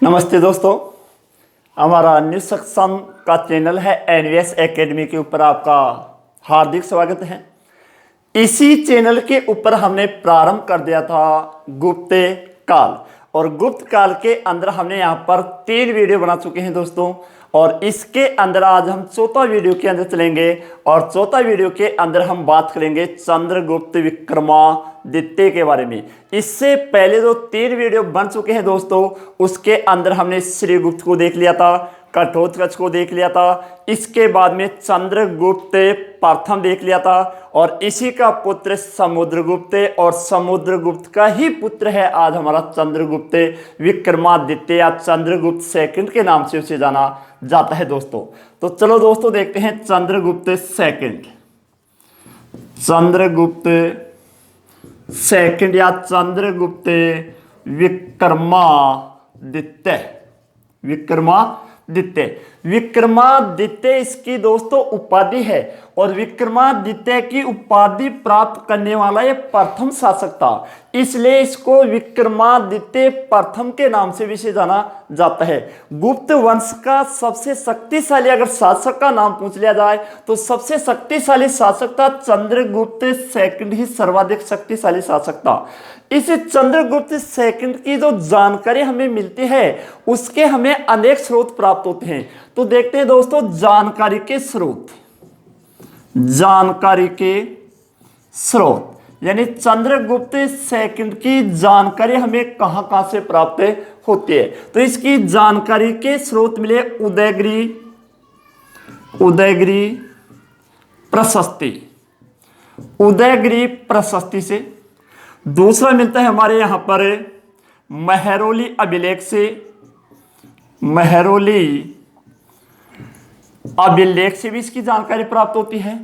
नमस्ते दोस्तों, हमारा न्यू सेक्शन का चैनल है एनवीएस एकेडमी के ऊपर आपका हार्दिक स्वागत है। इसी चैनल के ऊपर हमने प्रारंभ कर दिया था गुप्त काल, और गुप्त काल के अंदर हमने यहाँ पर 3 वीडियो बना चुके हैं दोस्तों। और इसके अंदर आज हम चौथा वीडियो के अंदर चलेंगे, और चौथा वीडियो के अंदर हम बात करेंगे चंद्रगुप्त विक्रमादित्य के बारे में। इससे पहले जो 3 वीडियो बन चुके हैं दोस्तों, उसके अंदर हमने श्रीगुप्त को देख लिया था, कठोत्कच को देख लिया था, इसके बाद में चंद्रगुप्त प्रथम देख लिया था, और इसी का पुत्र समुद्रगुप्त, और समुद्रगुप्त का ही पुत्र है आज हमारा चंद्रगुप्त विक्रमादित्य या चंद्रगुप्त सेकंड के नाम से उसे जाना जाता है दोस्तों। तो चलो दोस्तों देखते हैं चंद्रगुप्त सेकंड। चंद्रगुप्त सेकंड या चंद्रगुप्त विक्रमादित्य। विक्रमादित्य इसकी दोस्तों उपाधि है, और विक्रमादित्य की उपाधि प्राप्त करने वाला ये प्रथम शासक था, इसलिए इसको विक्रमादित्य प्रथम के नाम से भी जाना जाता है। गुप्त वंश का सबसे शक्तिशाली अगर शासक का नाम पूछ लिया जाए तो सबसे शक्तिशाली शासक था चंद्रगुप्त सेकंड ही सर्वाधिक शक्तिशाली शासक था। इस चंद्रगुप्त सेकंड की जो जानकारी हमें मिलती है उसके हमें अनेक स्रोत प्राप्त होते हैं। तो देखते हैं दोस्तों जानकारी के स्रोत। यानी चंद्रगुप्त सेकंड की जानकारी हमें कहां से प्राप्त होती है। तो इसकी जानकारी के स्रोत मिले उदयगिरी प्रशस्ति से। दूसरा मिलता है हमारे यहां पर महरौली अभिलेख भी इसकी जानकारी प्राप्त होती है।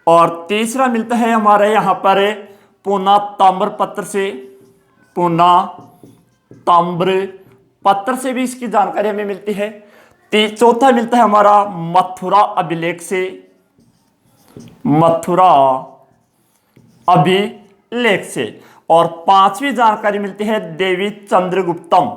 और तीसरा मिलता है हमारे यहां पर पूना ताम्र से भी इसकी जानकारी हमें मिलती है। चौथा मिलता है हमारा मथुरा अभिलेख से। और 5वीं जानकारी मिलती है देवी चंद्रगुप्तम।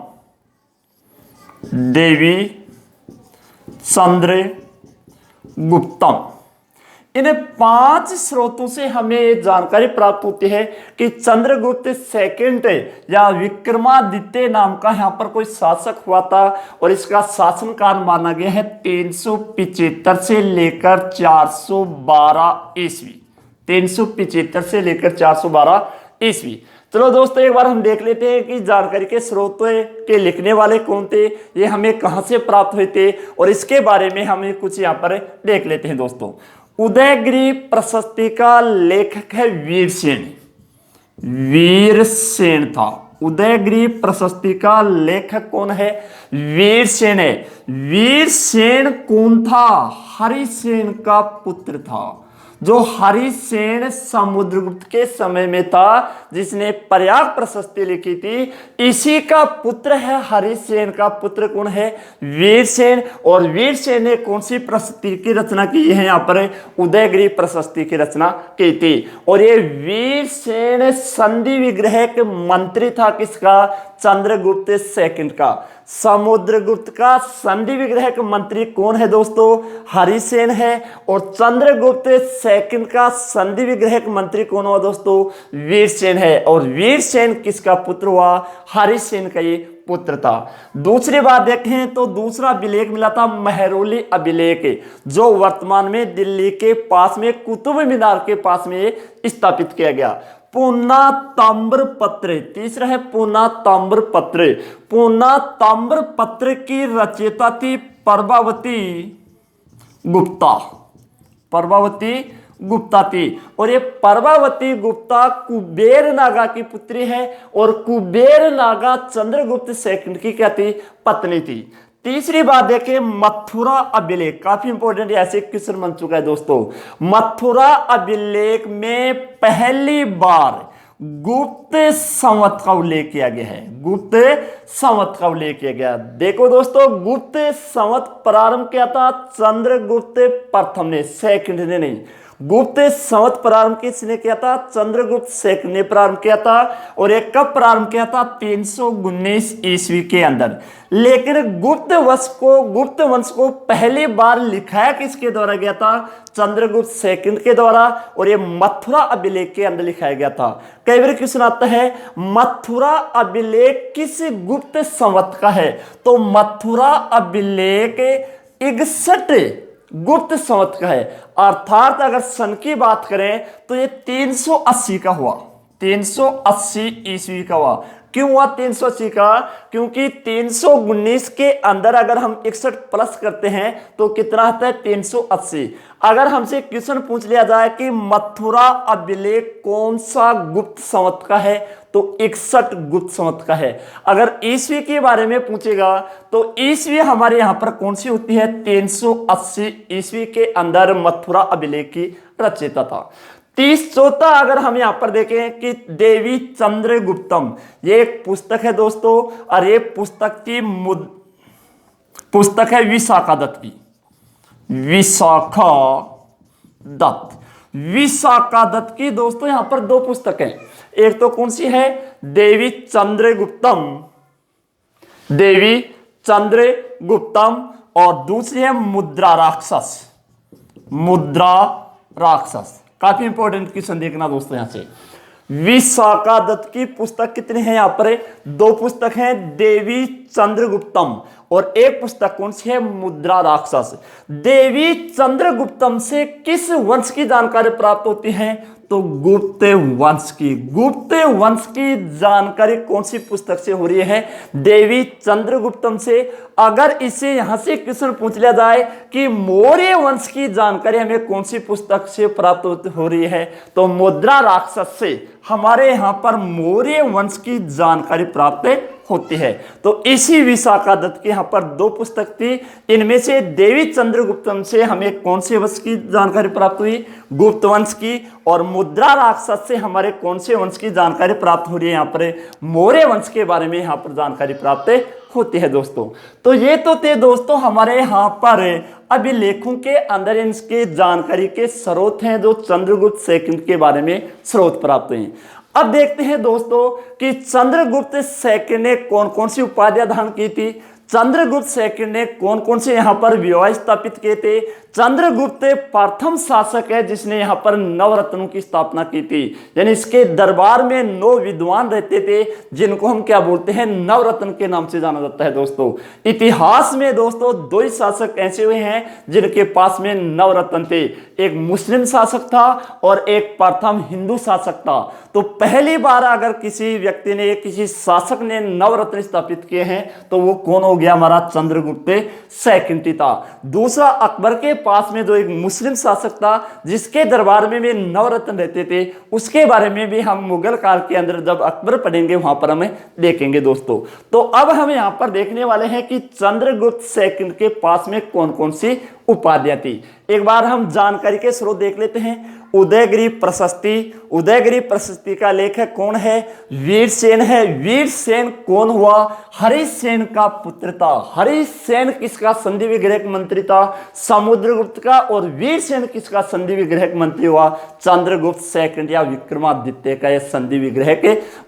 इन 5 स्रोतों से हमें जानकारी प्राप्त होती है कि चंद्रगुप्त सेकंड या विक्रमादित्य नाम का यहां पर कोई शासक हुआ था, और इसका शासनकाल माना गया है 375 से लेकर 412 ईस्वी। 375 से लेकर 412 ईस्वी। चलो दोस्तों एक बार हम देख लेते हैं कि जानकारी के स्रोत के लिखने वाले कौन थे, ये हमें कहां से प्राप्त हुए थे, और इसके बारे में हमें कुछ यहां पर देख लेते हैं दोस्तों। उदयगिरी प्रशस्ति का लेखक है वीरसेन था। उदयगिरी प्रशस्ति का लेखक कौन है? वीरसेन है। वीरसेन कौन था? हरिसेन का पुत्र था, जो हरिसेन समुद्रगुप्त के समय में था, जिसने प्रयाग प्रशस्ति लिखी थी, इसी का पुत्र है। हरिसेन का पुत्र कौन है? वीरसेन। और वीरसेन ने कौन सी प्रशस्ति की रचना की है? यहाँ पर उदयगिरी प्रशस्ति की रचना की थी। और ये वीरसेन संधि विग्रह के मंत्री था। किसका? चंद्रगुप्त सेकंड का। समुद्रगुप्त का संधि विग्रह के मंत्री कौन है दोस्तों? हरिसेन है। और चंद्रगुप्त सेकंड का संधि विग्रह के मंत्री कौन हुआ दोस्तों? वीरसेन है। और वीरसेन किसका पुत्र हुआ? हरिसेन का ये पुत्र था। दूसरी बात देखें तो दूसरा अभिलेख मिला था महरौली अभिलेख, जो वर्तमान में दिल्ली के पास में कुतुब मीनार के पास में स्थापित किया गया। पूना ताम्रपत्र, तीसरा है पूना ताम्रपत्र की रचयिता थी प्रभावती गुप्ता थी। और ये प्रभावती गुप्ता कुबेर नागा की पुत्री है, और कुबेर नागा चंद्रगुप्त सेकंड की क्या थी? पत्नी थी। तीसरी बात देखें मथुरा अभिलेख, काफी इंपॉर्टेंट ऐसे क्वेश्चन बन चुका है दोस्तों। मथुरा अभिलेख में पहली बार गुप्त संवत का उल्लेख किया गया है। देखो दोस्तों, गुप्त संवत प्रारंभ किया था चंद्रगुप्त प्रथम ने, सेकंड ने नहीं। गुप्त संवत प्रारंभ किसने किया था? चंद्रगुप्त सेकंड ने प्रारंभ किया था। और ये कब प्रारंभ किया था? 319 ईस्वी के अंदर। लेकिन गुप्त वंश को पहली बार लिखाया किसके द्वारा गया था? चंद्रगुप्त सेकंड के द्वारा। और ये मथुरा अभिलेख के अंदर लिखाया गया था। कई बार क्वेश्चन आता है मथुरा अभिलेख किस गुप्त संवत का है? तो मथुरा अभिलेख 61 गुप्त संवत का है। अर्थात अगर सन की बात करें तो ये 380 का हुआ, 380 ईस्वी का हुआ। क्यों हुआ 380 का? क्योंकि 319 के अंदर अगर हम 61 प्लस करते हैं तो कितना आता है? 380। अगर हमसे क्वेश्चन पूछ लिया जाए कि मथुरा अभिलेख कौन सा गुप्त संवत का है, तो 61 गुप्त संवत का है। अगर ईस्वी के बारे में पूछेगा तो ईस्वी हमारे यहां पर कौन सी होती है? 380 ईस्वी के अंदर मथुरा अभिलेख की रचयिता था। 34 अगर हम यहां पर देखें कि देवी चंद्रगुप्तम, ये एक पुस्तक है दोस्तों। और ये पुस्तक है विशाखा दत्त की। विशाखा दत्त की दोस्तों यहां पर दो पुस्तकें, एक तो कौन सी है? देवी चंद्रगुप्तम, और दूसरी है मुद्रा राक्षस। काफी इंपॉर्टेंट क्वेश्चन देखना दोस्तों यहां से। विशाखा दत्त की पुस्तक कितनी है? यहां पर दो पुस्तक हैं, देवी चंद्रगुप्तम और एक पुस्तक कौन सी है? मुद्रा राक्षस। देवी चंद्रगुप्तम से किस वंश की जानकारी प्राप्त होती है? तो गुप्त वंश की जानकारी कौन सी पुस्तक से हो रही है? देवी चंद्रगुप्तम से। अगर इसे यहां से क्वेश्चन पूछ लिया जाए कि मौर्य वंश की जानकारी हमें कौन सी पुस्तक से प्राप्त हो रही है, तो मुद्रा राक्षस से हमारे यहां पर मौर्य वंश की जानकारी प्राप्त होती है। तो इसी विशाखा दत्त की यहां पर दो पुस्तक थी। इनमें से देवी चंद्रगुप्तम से हमें कौन से वंश की जानकारी प्राप्त हुई? गुप्त वंश की। और मुद्रा राक्षस से हमारे कौन से वंश की जानकारी प्राप्त हो रही है? यहां पर मौर्य वंश के बारे में यहां पर जानकारी प्राप्त होती है दोस्तों। तो ये तो थे दोस्तों हमारे यहां पर अभिलेखों के अंदर इनके जानकारी के स्रोत हैं, जो चंद्रगुप्त सेकंड के बारे में स्रोत प्राप्त हुए। अब देखते हैं दोस्तों कि चंद्रगुप्त सेकंड ने कौन कौन सी उपाधियां धारण की थी। चंद्रगुप्त सेकंड ने कौन कौन से यहां पर विवाह स्थापित किए थे। चंद्रगुप्त प्रथम शासक है जिसने यहां पर नवरत्नों की स्थापना की थी। यानी इसके दरबार में 9 विद्वान रहते थे जिनको हम क्या बोलते हैं? नवरत्न के नाम से जाना जाता है दोस्तों। इतिहास में दोस्तों 2 ही शासक ऐसे हुए हैं जिनके पास में नवरत्न थे, एक मुस्लिम शासक था और एक प्रथम हिंदू शासक था। तो पहली बार अगर किसी व्यक्ति ने, किसी शासक ने नवरत्न स्थापित किए हैं तो वो कौन हो गया? हमारा चंद्रगुप्त सेकंड था। दूसरा अकबर के पास में जो एक मुस्लिम शासक था जिसके दरबार में भी नवरत्न रहते थे, उसके बारे में भी हम मुगल काल के अंदर जब अकबर पढ़ेंगे वहां पर हमें देखेंगे दोस्तों। तो अब हम यहां पर देखने वाले हैं कि चंद्रगुप्त सेकंड के पास में कौन कौन सी उपाधियां थी। एक बार हम जानकारी के स्रोत देख लेते हैं। उदयगिरी प्रशस्ति का लेखक कौन है? वीरसेन है। वीरसेन कौन हुआ? हरिसेन का पुत्र था। हरिसेन किसका संधि विग्रहक मंत्री था? समुद्रगुप्त का। और वीरसेन किसका संधि विग्रहक मंत्री हुआ? चंद्रगुप्त सेकंड या विक्रमादित्य का यह संधि विग्रहक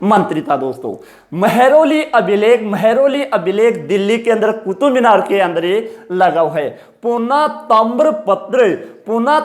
मंत्री था दोस्तों। महरौली अभिलेख दिल्ली के अंदर कुतुब मीनार के अंदर ये लगा हुआ है। पुना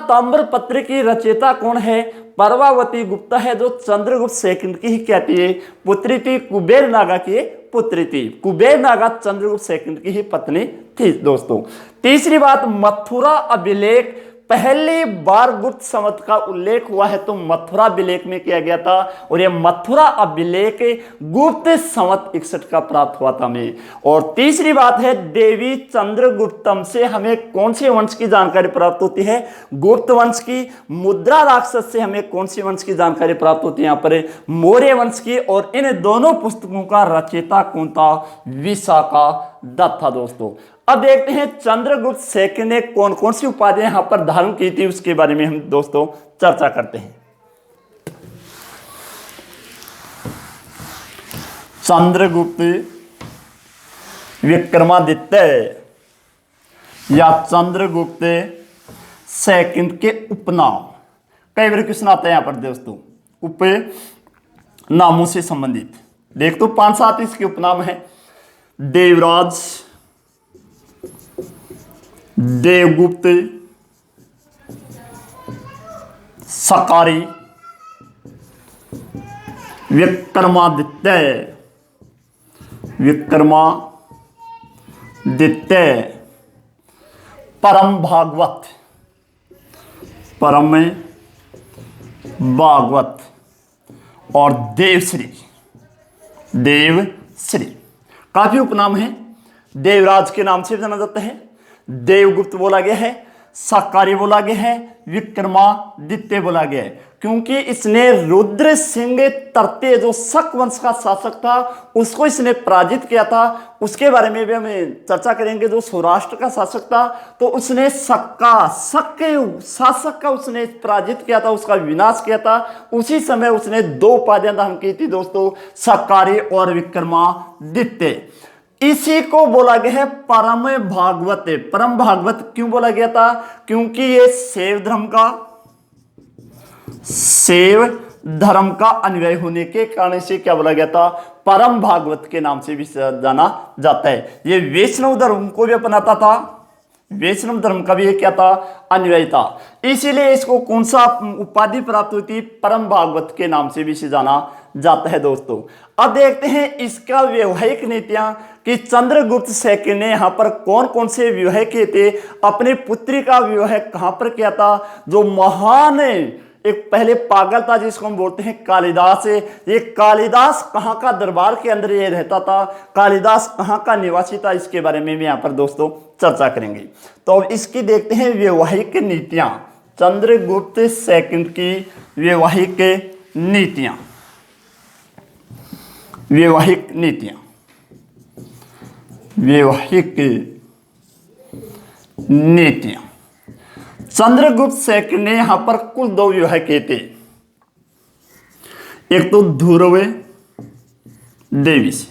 ताम्रपत्र की रचयिता कौन है? परवावती गुप्ता है, जो चंद्रगुप्त सेकंड की ही क्या थी? पुत्री थी। कुबेर नागा की पुत्री थी। कुबेर नागा चंद्रगुप्त सेकंड की ही पत्नी थी दोस्तों। तीसरी बात, मथुरा अभिलेख पहली बार गुप्त संवत का उल्लेख हुआ है तो मथुरा अभिलेख में किया गया था। और यह मथुरा अभिलेख गुप्त संवत 61 का प्राप्त हुआ था हमें। और तीसरी बात है, देवी चंद्रगुप्तम से हमें कौन से वंश की जानकारी प्राप्त होती है? गुप्त वंश की। मुद्रा राक्षस से हमें कौन सी वंश की जानकारी प्राप्त होती है? यहां पर मौर्य वंश की। और इन दोनों पुस्तकों का रचयिता कौन था? विशाखा दत्त था दोस्तों। अब देखते हैं चंद्रगुप्त सेकंड ने कौन कौन सी उपाधियां यहां पर धारण की थी, उसके बारे में हम दोस्तों चर्चा करते हैं। चंद्रगुप्त विक्रमादित्य या चंद्रगुप्त सेकंड के उपनाम, कई बार क्वेश्चन आता है यहाँ पर दोस्तों उप नामों से संबंधित। देख तो 5-7 इसके उपनाम है। देवराज, देवगुप्त, सकारी, विक्रमादित्य, परम भागवत, और देवश्री। काफी उपनाम है। देवराज के नाम से जाना जाता है, देवगुप्त बोला गया है, सकारी बोला गया है, विक्रमादित्य बोला गया है, क्योंकि इसने रुद्र सिंह तरते जो शक वंश का शासक था उसको इसने पराजित किया था। उसके बारे में भी हम चर्चा करेंगे। जो सौराष्ट्र का शासक था तो उसने शक के शासक का उसने पराजित किया था, उसका विनाश किया था। उसी समय उसने 2 उपाधियां धारण की थी दोस्तों, सकारी और विक्रमादित्य। इसी को बोला गया है परम भागवत। परम भागवत क्यों बोला गया था? क्योंकि ये शैव धर्म का अनुयायी होने के कारण इसे क्या बोला गया था? परम भागवत के नाम से भी जाना जाता है। ये वैष्णव धर्म को भी अपनाता था, वैष्णव धर्म का भी ये क्या था? अनुयायी था। इसीलिए इसको कौन सा उपाधि प्राप्त हुई थी? परम भागवत के नाम से भी इसे जाना जाता है दोस्तों। अब देखते हैं इसका वैवाहिक नीतियां कि चंद्रगुप्त सेकंड ने यहाँ पर कौन कौन से विवाह किए थे। अपनी पुत्री का विवाह कहाँ पर किया था? जो महान एक पहले पागल था जिसको हम बोलते हैं कालिदास। ये कालिदास कहाँ का दरबार के अंदर ये रहता था, कालिदास कहाँ का निवासी था, इसके बारे में भी यहाँ पर दोस्तों चर्चा करेंगे। तो अब इसकी देखते हैं वैवाहिक नीतियां, चंद्रगुप्त सेकंड की वैवाहिक नीतियां। चंद्रगुप्त सेकंड ने यहां पर कुल 2 विवाह किए थे। एक तो ध्रुव देवी से।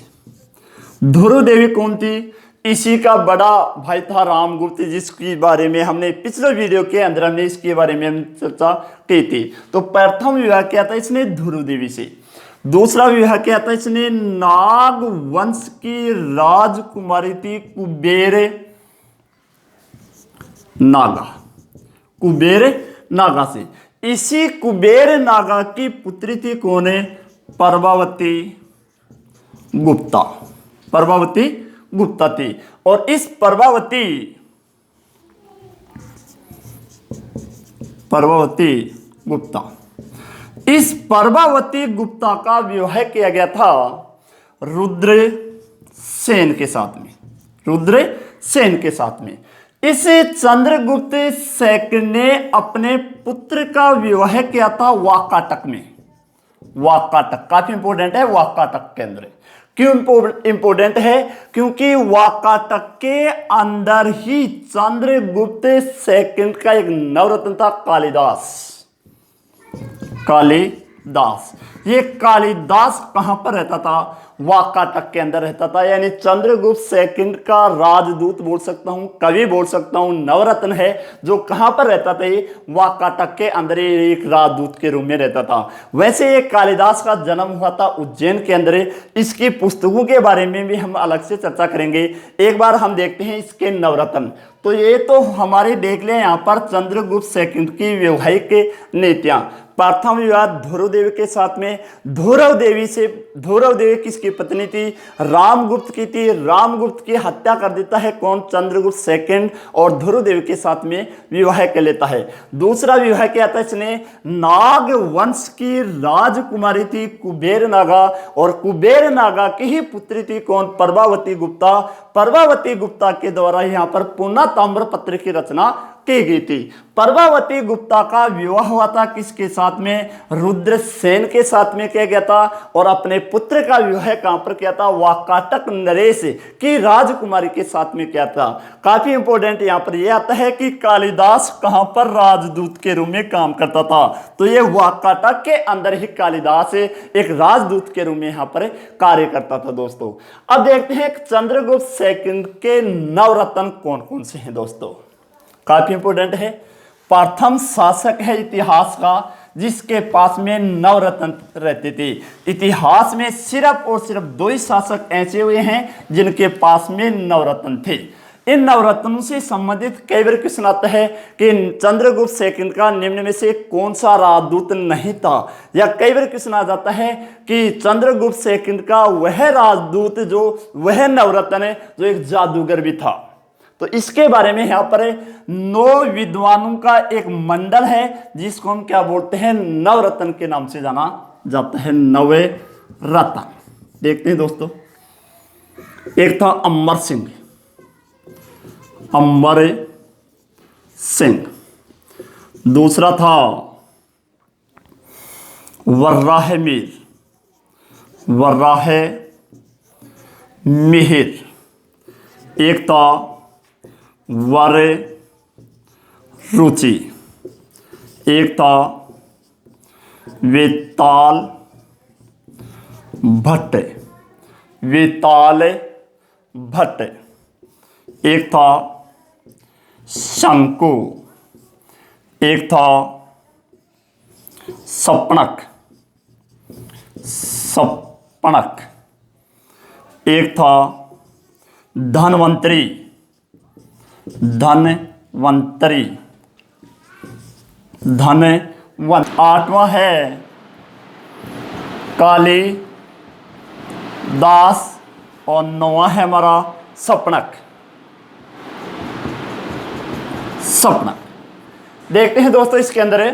ध्रुव देवी कौन थी? इसी का बड़ा भाई था रामगुप्त, जिसके बारे में हमने पिछले वीडियो के अंदर हमने इसके बारे में हम चर्चा की थी। तो प्रथम विवाह किया था इसने ध्रुव देवी से। दूसरा विवाह किया था इसने नाग वंश की राजकुमारी थी कुबेर नागा से। इसी कुबेर नागा की पुत्री थी कौन है? प्रभावती गुप्ता थी। और इस प्रभावती गुप्ता का विवाह किया गया था रुद्रसेन के साथ में। इस चंद्रगुप्त सेकंड ने अपने पुत्र का विवाह किया था वाकाटक में। वाकाटक काफी इंपॉर्टेंट है। वाकाटक के अंदर क्यों इंपॉर्टेंट है? क्योंकि वाकाटक के अंदर ही चंद्रगुप्त सेकंड का एक नवरत्न था कालिदास। ये कालिदास कहां पर रहता था? वाकाटक के अंदर रहता था। यानी चंद्रगुप्त सेकंड का राजदूत बोल सकता हूं, कवि बोल सकता हूं, नवरत्न है जो कहां पर रहता था? ये वाकाटक के अंदर एक राजदूत के रूप में रहता था। वैसे ये कालिदास का जन्म हुआ था उज्जैन के अंदर। इसकी पुस्तकों के बारे में भी हम अलग से चर्चा करेंगे। एक बार हम देखते हैं इसके नवरत्न। तो ये तो हमारे देख लें यहाँ पर चंद्रगुप्त सेकंड की वैवाहिक नीतियां। प्रथम विवाह ध्रुव देवी के साथ में। ध्रुव देवी किसकी पत्नी थी? रामगुप्त की थी। रामगुप्त की हत्या कर देता है कौन? चंद्रगुप्त सेकंड, और ध्रुव देवी के साथ में विवाह कर लेता है। दूसरा विवाह किया था इसने नाग वंश की राजकुमारी थी कुबेर नागा, और कुबेर नागा की ही पुत्री थी कौन? प्रभावती गुप्ता। प्रभावती गुप्ता के द्वारा यहाँ पर पुनः ताम्रपत्र की रचना की गई थी। प्रभावती गुप्ता का विवाह हुआ था किसके साथ में? रुद्रसेन के साथ में किया गया था। और अपने पुत्र का विवाह कहां पर किया था? वाकाटक नरेश की राजकुमारी के साथ में किया था। काफी इंपॉर्टेंट यहां पर यह आता है कि कालिदास कहां पर राजदूत के रूप में काम करता था? तो यह वाकाटक के अंदर ही कालिदास एक राजदूत के रूप में यहां पर कार्य करता था दोस्तों। अब देखते हैं चंद्रगुप्त सेकंड के नवरत्न कौन कौन से हैं दोस्तों। काफी इंपॉर्टेंट है। प्रथम शासक है इतिहास का जिसके पास में नवरत्न रहते थे। इतिहास में सिर्फ और सिर्फ 2 ही शासक ऐसे हुए हैं जिनके पास में नवरत्न थे। इन नवरत्नों से संबंधित कई बार क्वेश्चन आता है कि चंद्रगुप्त सेकंड का निम्न में से कौन सा राजदूत नहीं था, या कई बार क्वेश्चन आ जाता है कि चंद्रगुप्त सेकंड का वह राजदूत जो वह नवरत्न है जो एक जादूगर भी था। तो इसके बारे में यहाँ पर 9 विद्वानों का एक मंडल है जिसको हम क्या बोलते हैं, नवरत्न के नाम से जाना जाता है। नवे रत्न देखते हैं दोस्तों। एक था अमर सिंह, अमर सिंह। दूसरा था वर्राह मीर, वर्राह मिहिर। एक था वर रुचि। एक था वेताल भट्ट, वेताल भट्ट। एक था शंकु। एक था सपणक, सपणक। एक था धनवंतरी, धनवंतरी, धनवंत। 8वां है काली दास और 9वां है हमारा सपणक, सपणक। देखते हैं दोस्तों इसके अंदर है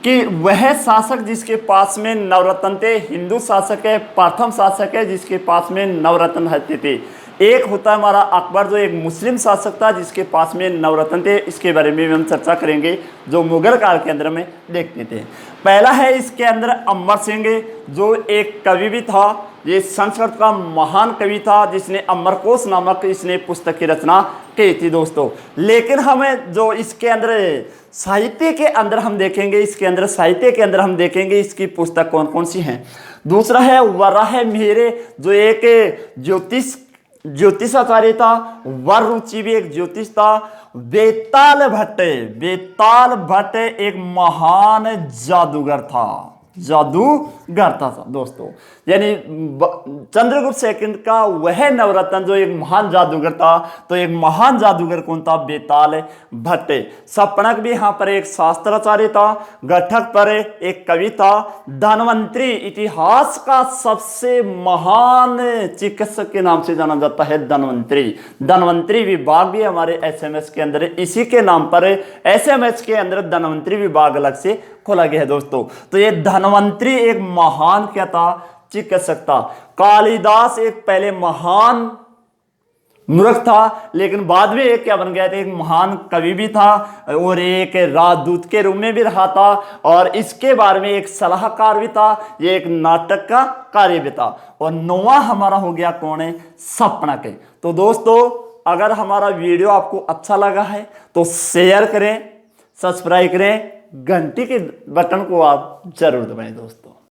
कि वह शासक जिसके पास में नवरत्न थे, हिंदू शासक है, प्रथम शासक है जिसके पास में नवरत्न रहते थे। एक होता है हमारा अकबर जो एक मुस्लिम शासक था जिसके पास में नवरत्न थे। इसके बारे में भी हम चर्चा करेंगे जो मुगल काल के अंदर में देखते थे। पहला है इसके अंदर अमर सिंह जो एक कवि भी था, ये संस्कृत का महान कवि था जिसने अमरकोश नामक इसने पुस्तक की रचना की थी दोस्तों। लेकिन हमें जो इसके अंदर साहित्य के अंदर हम देखेंगे, इसके अंदर साहित्य के अंदर हम देखेंगे इसकी पुस्तक कौन कौन सी हैं। दूसरा है वराह मिहिर जो एक ज्योतिषाचार्य था। वर रुचि भी एक ज्योतिष था। बेताल भट्ट, बेताल भट्ट एक महान जादूगर था, जादूगर था दोस्तों। यानी चंद्रगुप्त सेकंड का वह नवरत्न जो एक महान जादूगर था, तो एक महान जादूगर कौन था, बेताल भट्ट। सपणक भी यहाँ पर एक शास्त्राचार्य था। घटक पर एक कवि था। धनवंतरी इतिहास का सबसे महान चिकित्सक के नाम से जाना जाता है, धनवंतरी। धनवंतरी विभाग भी हमारे एसएमएस के अंदर है, इसी के नाम पर एसएमएस के अंदर धनवंतरी विभाग अलग से खोला गया है दोस्तों। तो ये धनवंतरी एक महान क्या था, चिकित्सक था। कालिदास एक पहले महान मूर्ख था लेकिन बाद में एक क्या बन गया था, एक महान कवि भी था और एक राजदूत के रूप में भी रहा था और इसके बारे में एक सलाहकार भी था। ये एक नाटक का कार्य भी था। और 9वां हमारा हो गया कौन है, सपणक। तो दोस्तों अगर हमारा वीडियो आपको अच्छा लगा है तो शेयर करें, सब्सक्राइब करें, घंटी के बटन को आप जरूर दबाएं दोस्तों।